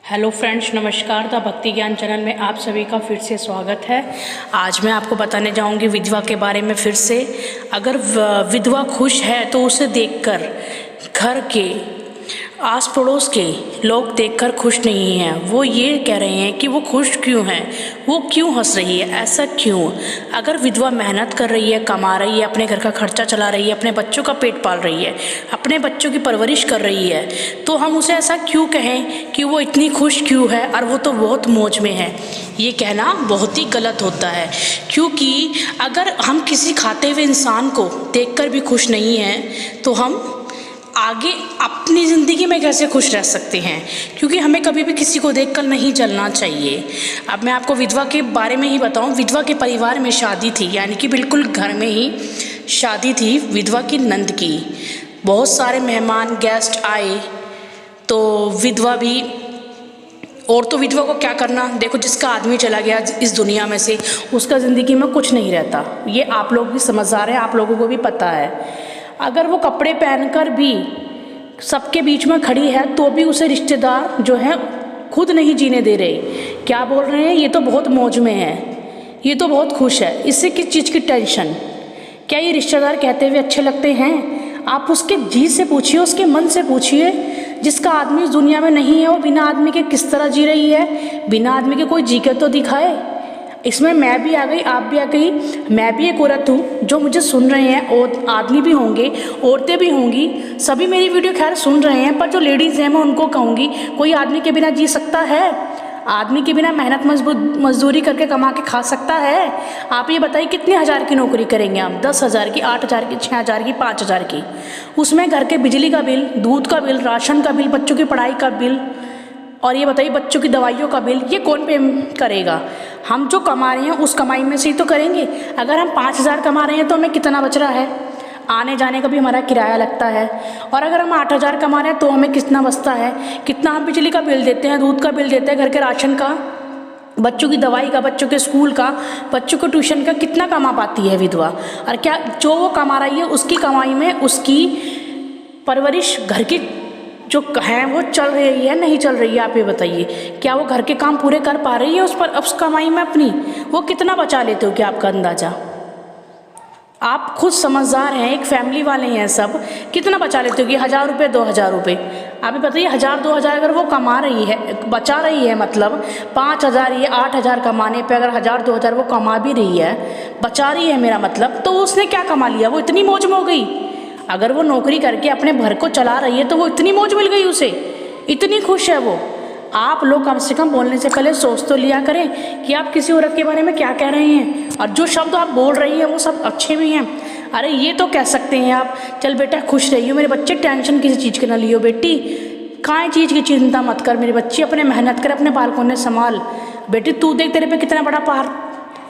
Hello friends, नमस्कार। The भक्ति ज्ञान चैनल में आप सभी का फिर से स्वागत है। आज मैं आपको बताने जाऊंगी विधवा के बारे में फिर से। अगर विधवा खुश है तो उसे देखकर घर के आस पड़ोस के लोग देखकर खुश नहीं हैं। वो ये कह रहे हैं कि वो खुश क्यों हैं, वो क्यों हंस रही है, ऐसा क्यों। अगर विधवा मेहनत कर रही है, कमा रही है, अपने घर का खर्चा चला रही है, अपने बच्चों का पेट पाल रही है, अपने बच्चों की परवरिश कर रही है, तो हम उसे ऐसा क्यों कहें कि वो इतनी खुश क्यों है और वो तो बहुत मौज में है। ये कहना बहुत ही गलत होता है, क्योंकि अगर हम किसी खाते हुए इंसान को देखकर भी खुश नहीं हैं तो हम आगे अपनी ज़िंदगी में कैसे खुश रह सकते हैं। क्योंकि हमें कभी भी किसी को देखकर नहीं चलना चाहिए। अब मैं आपको विधवा के बारे में ही बताऊं। विधवा के परिवार में शादी थी, यानी कि बिल्कुल घर में ही शादी थी विधवा की नंद की। बहुत सारे मेहमान गेस्ट आए तो विधवा भी, और तो विधवा को क्या करना। देखो, जिसका आदमी चला गया इस दुनिया में से, उसका ज़िंदगी में कुछ नहीं रहता। ये आप लोग भी समझदार हैं, आप लोगों को भी पता है। अगर वो कपड़े पहनकर भी सबके बीच में खड़ी है तो भी उसे रिश्तेदार जो है खुद नहीं जीने दे रहे। क्या बोल रहे हैं, ये तो बहुत मौज में है, ये तो बहुत खुश है, इससे किस चीज़ की टेंशन। क्या ये रिश्तेदार कहते हुए अच्छे लगते हैं? आप उसके जी से पूछिए, उसके मन से पूछिए। जिसका आदमी इस दुनिया में नहीं है वो बिना आदमी के किस तरह जी रही है। बिना आदमी के कोई जी के तो दिखाए। इसमें मैं भी आ गई, आप भी आ गई। मैं भी एक औरत हूँ। जो मुझे सुन रहे हैं और आदमी भी होंगे, औरतें भी होंगी, सभी मेरी वीडियो खैर सुन रहे हैं। पर जो लेडीज़ हैं मैं उनको कहूँगी, कोई आदमी के बिना जी सकता है? आदमी के बिना मेहनत मजदूरी करके कमा के खा सकता है? आप ये बताइए, कितने हज़ार की नौकरी करेंगे हम? 10,000 की, 8,000 की, 6,000 की, 5,000 की। उसमें घर के बिजली का बिल, दूध का बिल, राशन का बिल, बच्चों की पढ़ाई का बिल, और ये बताइए बच्चों की दवाइयों का बिल, ये कौन पे करेगा? हम जो कमा रहे हैं उस कमाई में से ही तो करेंगे। अगर हम 5,000 कमा रहे हैं तो हमें कितना बच रहा है? आने जाने का भी हमारा किराया लगता है। और अगर हम 8,000 कमा रहे हैं तो हमें कितना बचता है? कितना हम बिजली का बिल देते हैं, दूध का बिल देते हैं, घर के राशन का, बच्चों की दवाई का, बच्चों के स्कूल का, बच्चों को ट्यूशन का। कितना कमा पाती है विधवा? और क्या जो वो कमा रही है उसकी कमाई में उसकी परवरिश घर की जो है वो चल रही है, नहीं चल रही है? आप ये बताइए, क्या वो घर के काम पूरे कर पा रही है उस कमाई में अपनी? वो कितना बचा लेते हो, क्या आपका अंदाजा? आप खुद समझदार हैं, एक फैमिली वाले हैं सब। कितना बचा लेते हो कि 1,000 रुपये, 2,000 रुपये? आप ये बताइए, 1,000 2,000 अगर वो कमा रही है, बचा रही है, मतलब 5,000 या 8,000 कमाने पे अगर 1,000 2,000 वो कमा भी रही है, बचा रही है मेरा मतलब, तो उसने क्या कमा लिया? वो इतनी मौज में हो गई। अगर वो नौकरी करके अपने घर को चला रही है तो वो इतनी मौज मिल गई उसे, इतनी खुश है वो। आप लोग कम से कम बोलने से पहले सोच तो लिया करें कि आप किसी औरत के बारे में क्या कह रहे हैं। और जो शब्द आप बोल रही हैं वो सब अच्छे भी हैं। अरे ये तो कह सकते हैं आप, चल बेटा खुश रहियो मेरे बच्चे, टेंशन किसी चीज़ की ना लियो बेटी, काहे चीज़ की चिंता मत कर मेरे बच्ची, अपने मेहनत कर, अपने बालकों ने संभाल। बेटी तू देख, तेरे पे कितना बड़ा पहाड़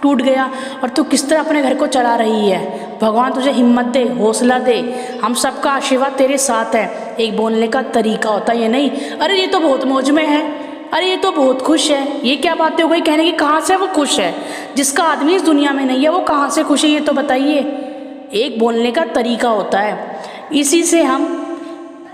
टूट गया और तू किस तरह अपने घर को चला रही है। भगवान तुझे हिम्मत दे, हौसला दे। हम सबका आशीर्वाद तेरे साथ है। एक बोलने का तरीका होता है, ये नहीं अरे ये तो बहुत मौज में है, अरे ये तो बहुत खुश है। ये क्या बातें हो गई कहने की? कहाँ से वो खुश है? जिसका आदमी इस दुनिया में नहीं है वो कहाँ से खुश है, ये तो बताइए। एक बोलने का तरीका होता है। इसी से हम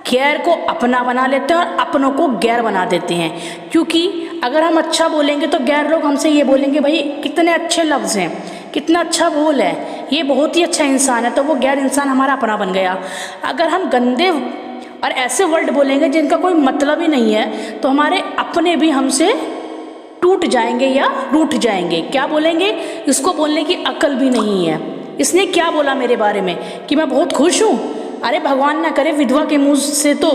गैर को अपना बना लेते हैं और अपनों को गैर बना देते हैं। क्योंकि अगर हम अच्छा बोलेंगे तो गैर लोग हमसे ये बोलेंगे, भाई कितने अच्छे लफ्ज़ हैं, कितना अच्छा बोल है, ये बहुत ही अच्छा इंसान है, तो वो गैर इंसान हमारा अपना बन गया। अगर हम गंदे और ऐसे वर्ड बोलेंगे जिनका कोई मतलब ही नहीं है तो हमारे अपने भी हमसे टूट जाएंगे या रूठ जाएंगे। क्या बोलेंगे? इसको बोलने की अकल भी नहीं है, इसने क्या बोला मेरे बारे में कि मैं बहुत खुश हूँ। अरे भगवान ना करे विधवा के मुंह से तो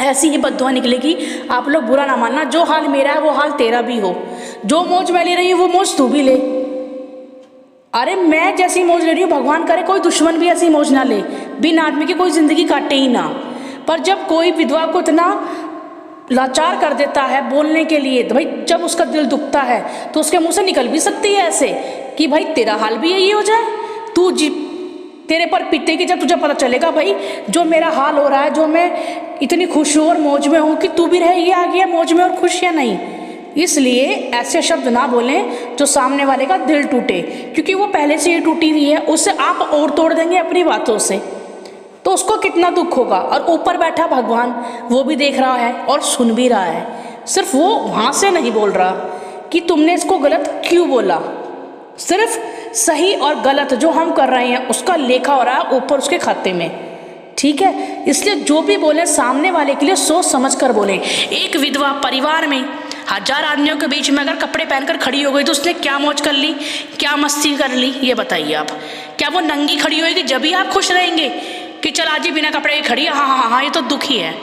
ऐसी ही बद्दुआ निकलेगी। आप लोग बुरा ना मानना, जो हाल मेरा है वो हाल तेरा भी हो। जो मौज मैं ले रही हूँ वो मौज तू भी ले। अरे मैं जैसी मौज ले रही हूँ, भगवान करे कोई दुश्मन भी ऐसी मौज ना ले, बिन आदमी की कोई ज़िंदगी काटे ही ना। पर जब कोई विधवा को इतना लाचार कर देता है बोलने के लिए, तो भाई जब उसका दिल दुखता है तो उसके मुंह से निकल भी सकती है ऐसे कि भाई तेरा हाल भी यही हो जाए, तू जी तेरे पर पीतेगी जब तुझे पता चलेगा भाई जो मेरा हाल हो रहा है, जो मैं इतनी खुश हूँ और मौज में हूँ, कि तू भी रहेगी आगे मौज में और खुश या नहीं। इसलिए ऐसे शब्द ना बोलें जो सामने वाले का दिल टूटे, क्योंकि वो पहले से ही टूटी हुई है, उससे आप और तोड़ देंगे अपनी बातों से, तो उसको कितना दुख होगा। और ऊपर बैठा भगवान वो भी देख रहा है और सुन भी रहा है। सिर्फ वो वहाँ से नहीं बोल रहा कि तुमने इसको गलत क्यों बोला, सिर्फ सही और गलत जो हम कर रहे हैं उसका लेखा हो रहा है ऊपर उसके खाते में, ठीक है। इसलिए जो भी बोले सामने वाले के लिए सोच समझ कर बोले। एक विधवा परिवार में 1000 आदमियों के बीच में अगर कपड़े पहनकर खड़ी हो गई तो उसने क्या मौज कर ली, क्या मस्ती कर ली, ये बताइए आप। क्या वो नंगी खड़ी होगी जब भी आप खुश रहेंगे कि चल आज ही बिना कपड़े के खड़ी है, हाँ हाँ हाँ ये तो दुखी है।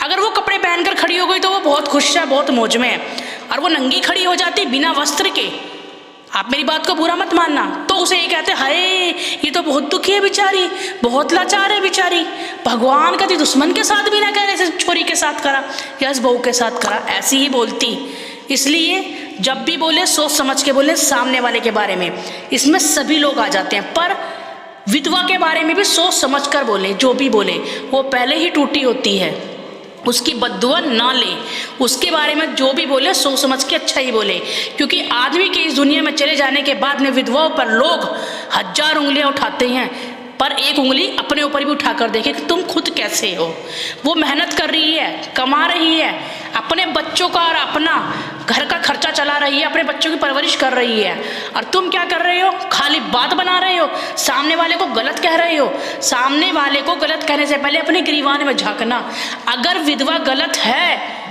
अगर वो कपड़े पहनकर खड़ी हो गई तो वो बहुत खुश है, बहुत मौज में है। और वो नंगी खड़ी हो जाती बिना वस्त्र के, आप मेरी बात को बुरा मत मानना, तो उसे ये कहते हाय ये तो बहुत दुखी है बेचारी, बहुत लाचार है बेचारी, भगवान कभी दुश्मन के साथ भी ना करे, ऐसे छोरी के साथ करा या इस बहू के साथ करा, ऐसी ही बोलती। इसलिए जब भी बोले सोच समझ के बोले सामने वाले के बारे में, इसमें सभी लोग आ जाते हैं। पर विधवा के बारे में भी सोच समझ कर बोले, जो भी बोले वो पहले ही टूटी होती है, उसकी बद्दुआ ना ले। उसके बारे में जो भी बोले सोच समझ के अच्छा ही बोले, क्योंकि आदमी के इस दुनिया में चले जाने के बाद में विधवाओं पर लोग 1000 उंगलियां उठाते हैं, पर एक उंगली अपने ऊपर भी उठाकर देखे कि तुम खुद कैसे हो। वो मेहनत कर रही है, कमा रही है, अपने बच्चों का और अपना घर का खर्चा चला रही है, अपने बच्चों की परवरिश कर रही है, और तुम क्या कर रहे हो, खाली बात बना रहे हो, सामने वाले को गलत कह रहे हो। सामने वाले को गलत कहने से पहले अपने गिरवान में झांकना। अगर विधवा गलत है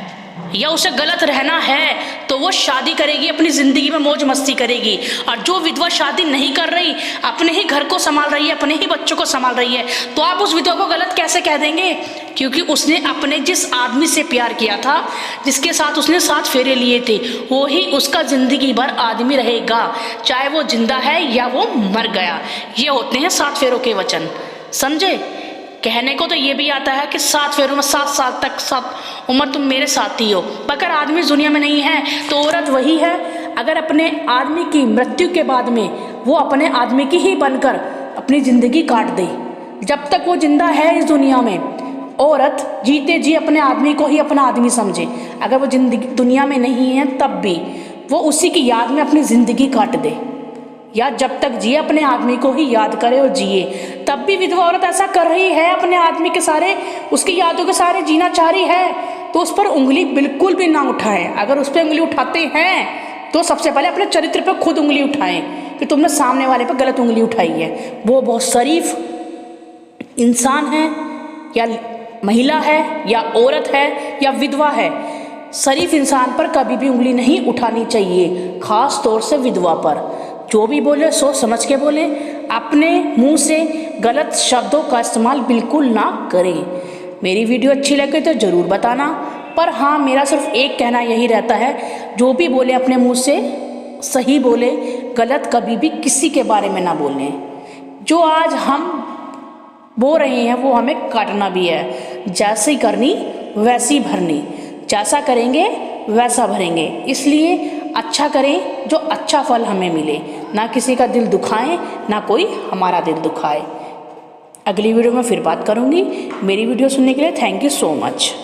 या उसे गलत रहना है तो वो शादी करेगी, अपनी जिंदगी में मौज मस्ती करेगी। और जो विधवा शादी नहीं कर रही, अपने ही घर को संभाल रही है, अपने ही बच्चों को संभाल रही है, तो आप उस विधवा को गलत कैसे कह देंगे? क्योंकि उसने अपने जिस आदमी से प्यार किया था, जिसके साथ उसने 7 फेरे लिए थे, वो ही उसका जिंदगी भर आदमी रहेगा, चाहे वो जिंदा है या वो मर गया। ये होते हैं 7 फेरों के वचन, समझे। कहने को तो ये भी आता है कि 7 फेरों में 7 साल तक 7 उम्र तुम मेरे साथ ही हो। अगर आदमी दुनिया में नहीं है तो औरत वही है। अगर अपने आदमी की मृत्यु के बाद में वो अपने आदमी की ही बनकर अपनी ज़िंदगी काट दे, जब तक वो जिंदा है इस दुनिया में, औरत जीते जी अपने आदमी को ही अपना आदमी समझे। अगर वो जिंदगी दुनिया में नहीं है तब भी वो उसी की याद में अपनी ज़िंदगी काट दे, या जब तक जिए अपने आदमी को ही याद करे और जिए। तब भी विधवा औरत ऐसा कर रही है, अपने आदमी के सारे उसकी यादों के सारे जीना चाह रही है, तो उस पर उंगली बिल्कुल भी ना उठाएं। अगर उस पर उंगली उठाते हैं तो सबसे पहले अपने चरित्र पर खुद उंगली उठाएं कि तुमने सामने वाले पर गलत उंगली उठाई है। वो बहुत शरीफ इंसान है या महिला है या औरत है या विधवा है, शरीफ इंसान पर कभी भी उंगली नहीं उठानी चाहिए, खास तौर से विधवा पर। जो भी बोले सोच समझ के बोले, अपने मुंह से गलत शब्दों का इस्तेमाल बिल्कुल ना करें। मेरी वीडियो अच्छी लगे तो ज़रूर बताना, पर हाँ मेरा सिर्फ एक कहना यही रहता है, जो भी बोले अपने मुंह से सही बोले, गलत कभी भी किसी के बारे में ना बोलें। जो आज हम बोल रहे हैं वो हमें काटना भी है, जैसी करनी वैसी भरनी, जैसा करेंगे वैसा भरेंगे। इसलिए अच्छा करें जो अच्छा फल हमें मिले, ना किसी का दिल दुखाएं, ना कोई हमारा दिल दुखाए। अगली वीडियो में फिर बात करूंगी। मेरी वीडियो सुनने के लिए थैंक यू सो मच।